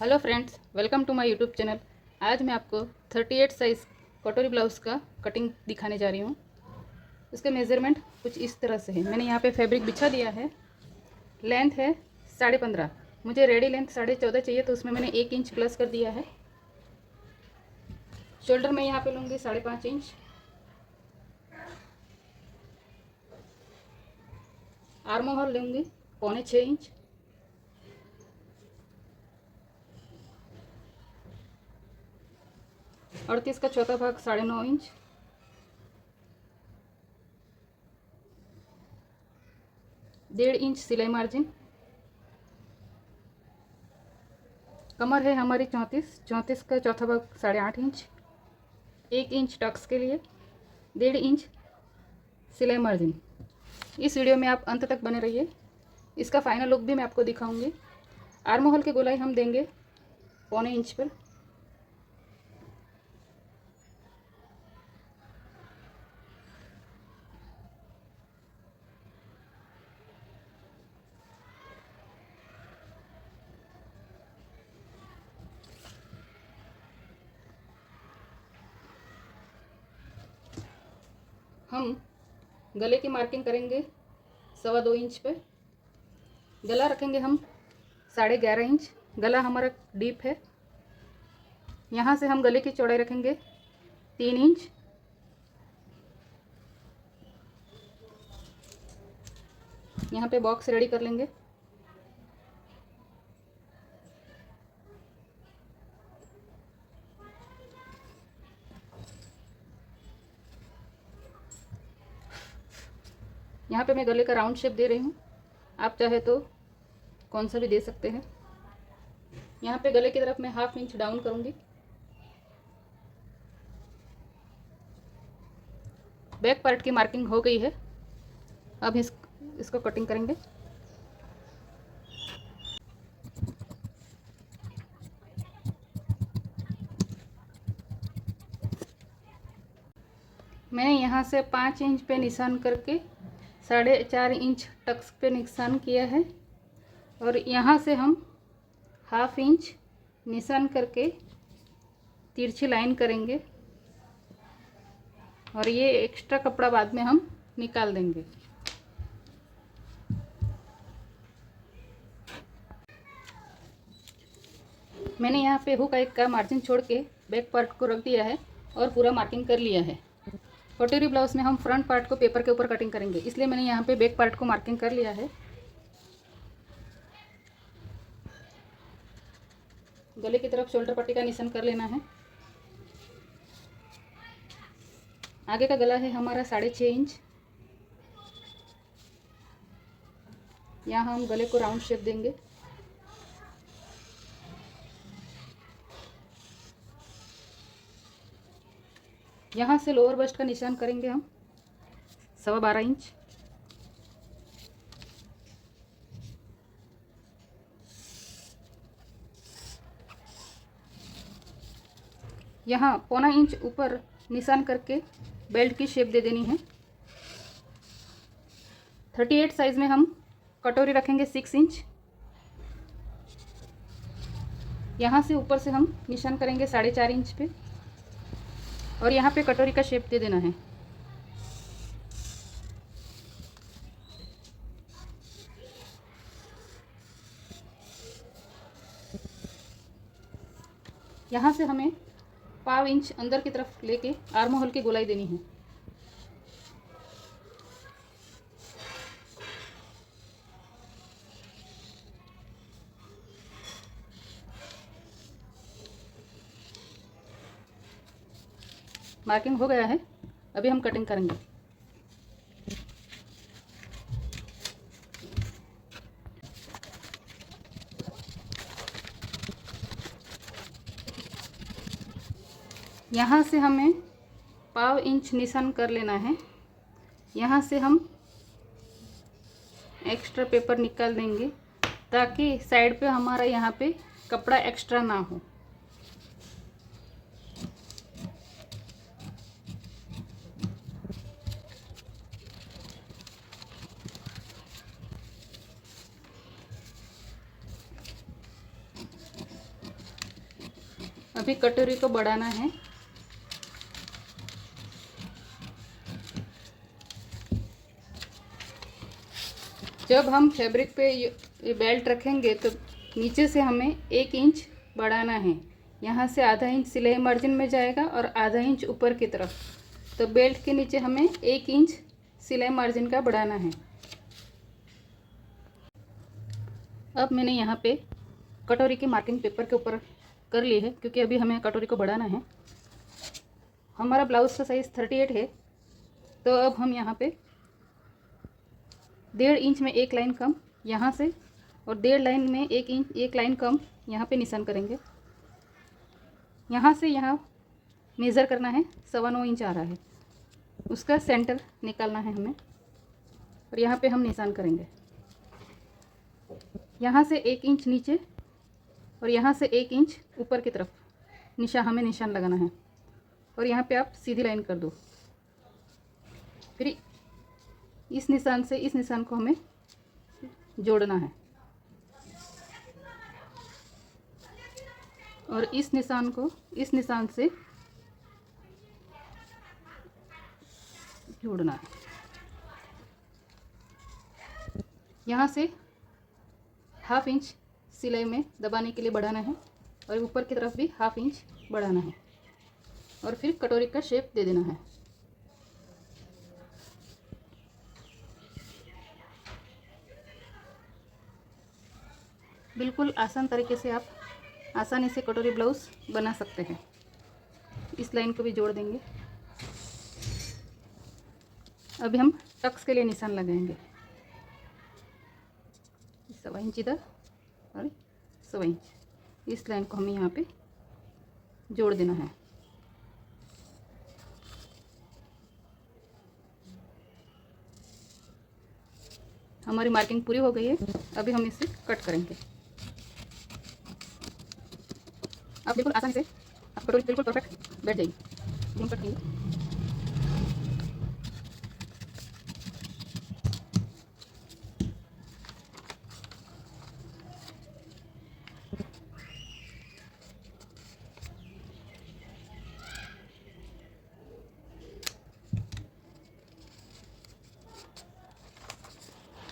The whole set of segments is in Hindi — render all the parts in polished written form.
Hello friends, welcome to my YouTube channel. आज मैं आपको 38 साइज़ कटोरी ब्लाउज़ का कटिंग दिखाने जा रही हूँ। उसके मेज़रमेंट कुछ इस तरह से है। मैंने यहाँ पे फैब्रिक बिछा दिया है। लेंथ है 15.5। मुझे रेडी लेंथ 14.5 चाहिए, तो उसमें मैंने 1 इंच प्लस कर दिया है। शोल्डर मैं यहाँ पे लूँगी 5.5 इंच। आर्म होल लूँगी 6.25 इंच। अड़तीस का चौथा भाग 9.5 इंच। डेढ़ इंच सिलाई मार्जिन। कमर है हमारी 34 का चौथा भाग 8.5 इंच। 1 इंच टक्स के लिए, 1.5 इंच सिलाई मार्जिन। इस वीडियो में आप अंत तक बने रहिए। इसका फाइनल लुक भी मैं आपको दिखाऊंगी। आर्म होल की गोलाई हम देंगे 1.25 इंच पर। हम गले की मार्किंग करेंगे 2.25 इंच पे। गला रखेंगे हम 11.5 इंच। गला हमारा डीप है। यहाँ से हम गले की चौड़ाई रखेंगे 3 इंच। यहाँ पे बॉक्स रेडी कर लेंगे। यहाँ पे मैं गले का राउंड शेप दे रही हूँ। आप चाहे तो कौन सा भी दे सकते हैं। यहाँ पे गले की तरफ मैं 1/2 इंच डाउन करूँगी। बैक पार्ट की मार्किंग हो गई है। अब इसको कटिंग करेंगे। मैंने यहाँ से 5 इंच पे निशान करके 4.5 इंच टक्स पे निशान किया है, और यहाँ से हम 1/2 इंच निशान करके तिरछी लाइन करेंगे, और ये एक्स्ट्रा कपड़ा बाद में हम निकाल देंगे। मैंने यहाँ पे हुक एक का मार्जिन छोड़ के बैक पार्ट को रख दिया है और पूरा मार्किंग कर लिया है। कटोरी ब्लाउज में हम फ्रंट पार्ट को पेपर के ऊपर कटिंग करेंगे, इसलिए मैंने यहाँ पे बैक पार्ट को मार्किंग कर लिया है। गले की तरफ शोल्डर पट्टी का निशान कर लेना है। आगे का गला है हमारा 6.5 इंच। यहाँ हम गले को राउंड शेप देंगे। यहाँ से लोअर बस्ट का निशान करेंगे हम 12.25 इंच। यहाँ 1.25 इंच ऊपर निशान करके बेल्ट की शेप दे देनी है। 38 साइज में हम कटोरी रखेंगे 6 इंच। यहाँ से ऊपर से हम निशान करेंगे 4.5 इंच पे, और यहाँ पे कटोरी का शेप दे देना है। यहाँ से हमें 1/2 इंच अंदर की तरफ लेके आर्म होल की गोलाई देनी है। मार्किंग हो गया है। अभी हम कटिंग करेंगे। यहाँ से हमें 1/2 इंच निशान कर लेना है। यहाँ से हम एक्स्ट्रा पेपर निकाल देंगे, ताकि साइड पे हमारा यहाँ पे कपड़ा एक्स्ट्रा ना हो। अभी कटोरी को बढ़ाना है। जब हम फैब्रिक पे ये बेल्ट रखेंगे तो नीचे से हमें 1 इंच बढ़ाना है। यहाँ से आधा इंच सिलाई मार्जिन में जाएगा और आधा इंच ऊपर की तरफ। तो बेल्ट के नीचे हमें 1 इंच सिलाई मार्जिन का बढ़ाना है। अब मैंने यहाँ पे कटोरी की मार्किंग पेपर के ऊपर कर ली है, क्योंकि अभी हमें कटोरी को बढ़ाना है। हमारा ब्लाउज़ का साइज़ 38 है, तो अब हम यहाँ पे 1.5 इंच में एक लाइन कम यहाँ से और 1.5 लाइन में एक लाइन कम यहाँ पे निशान करेंगे। यहाँ से यहाँ मेज़र करना है, 9.25 इंच आ रहा है, उसका सेंटर निकालना है हमें और यहाँ पे हम निशान करेंगे। यहाँ से 1 इंच नीचे और यहाँ से 1 इंच ऊपर की तरफ हमें निशान लगाना है और यहाँ पे आप सीधी लाइन कर दो। फिर इस निशान से इस निशान को हमें जोड़ना है और इस निशान को इस निशान से जोड़ना है। यहाँ से 1/2 इंच सिलाई में दबाने के लिए बढ़ाना है और ऊपर की तरफ भी 1/2 इंच बढ़ाना है और फिर कटोरी का शेप दे देना है। बिल्कुल आसान तरीके से आप आसानी से कटोरी ब्लाउज़ बना सकते हैं। इस लाइन को भी जोड़ देंगे। अभी हम टक्स के लिए निशान लगाएंगे। 1.25 इंच इधर और 1.25 इंच इस लाइन को हमें यहाँ पे जोड़ देना है। हमारी मार्किंग पूरी हो गई है। अभी हम इसे कट करेंगे। आप बिल्कुल आसानी से आप कटोरी बिल्कुल परफेक्ट बैठ जाएगी। कट कीजिए।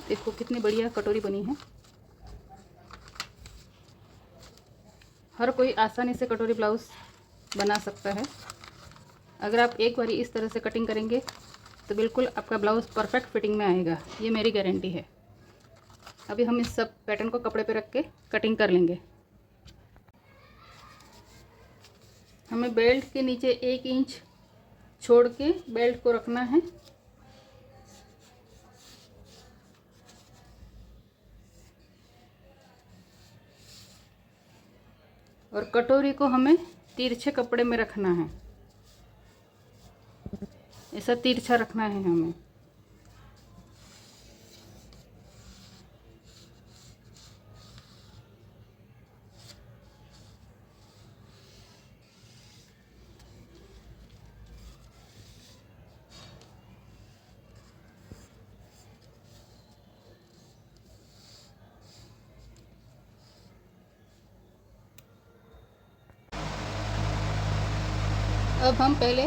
देखो कितनी बढ़िया कटोरी बनी है। हर कोई आसानी से कटोरी ब्लाउज़ बना सकता है। अगर आप एक बारी इस तरह से कटिंग करेंगे तो बिल्कुल आपका ब्लाउज़ परफेक्ट फिटिंग में आएगा, ये मेरी गारंटी है। अभी हम इस सब पैटर्न को कपड़े पे रख के कटिंग कर लेंगे। हमें बेल्ट के नीचे 1 इंच छोड़ के बेल्ट को रखना है और कटोरी को हमें तिरछे कपड़े में रखना है। ऐसा तिरछा रखना है हमें। अब हम पहले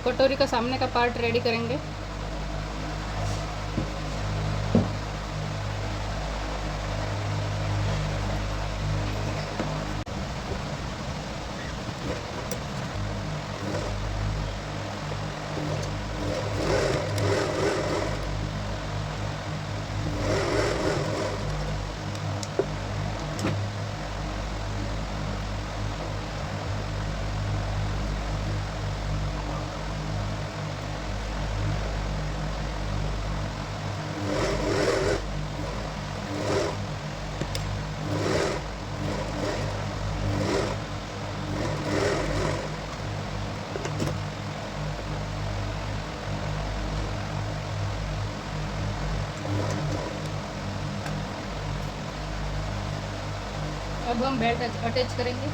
कटोरी का सामने का पार्ट रेडी करेंगे। अब हम बेल्ट अटैच करेंगे।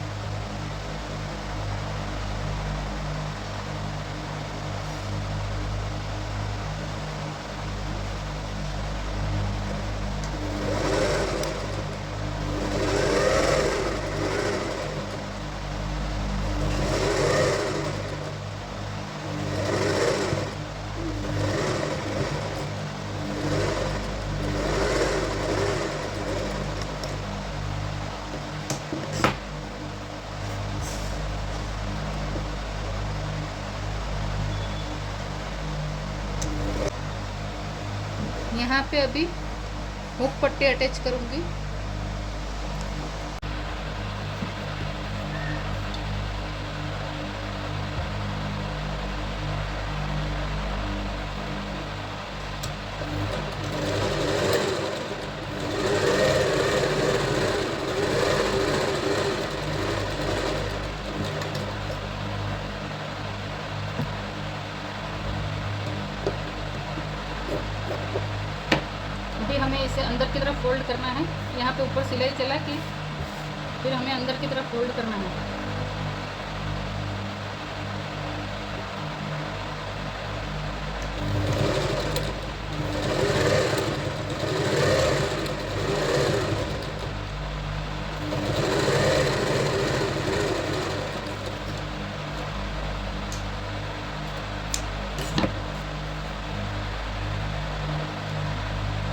यहाँ पे अभी हुक पट्टी अटैच करूँगी। अभी हमें इसे अंदर की तरफ फोल्ड करना है। यहाँ पे ऊपर सिलाई चला के फिर हमें अंदर की तरफ फोल्ड करना है।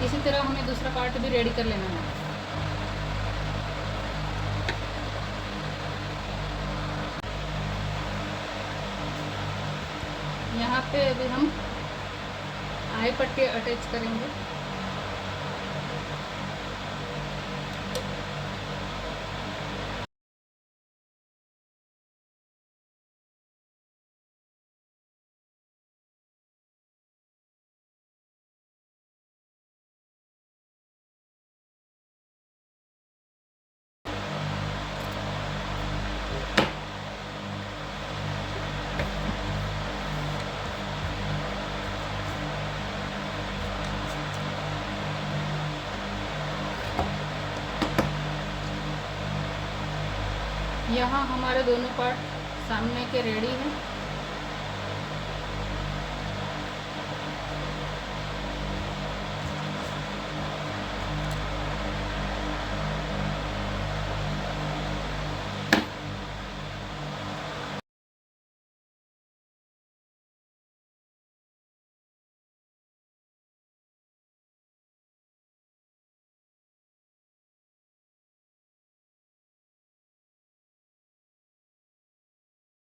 इसी तरह हमें दूसरा पार्ट भी रेडी कर लेना है। यहाँ पे अभी हम आई पट्टी अटैच करेंगे। यहाँ हमारे दोनों पार्ट सामने के रेडी हैं।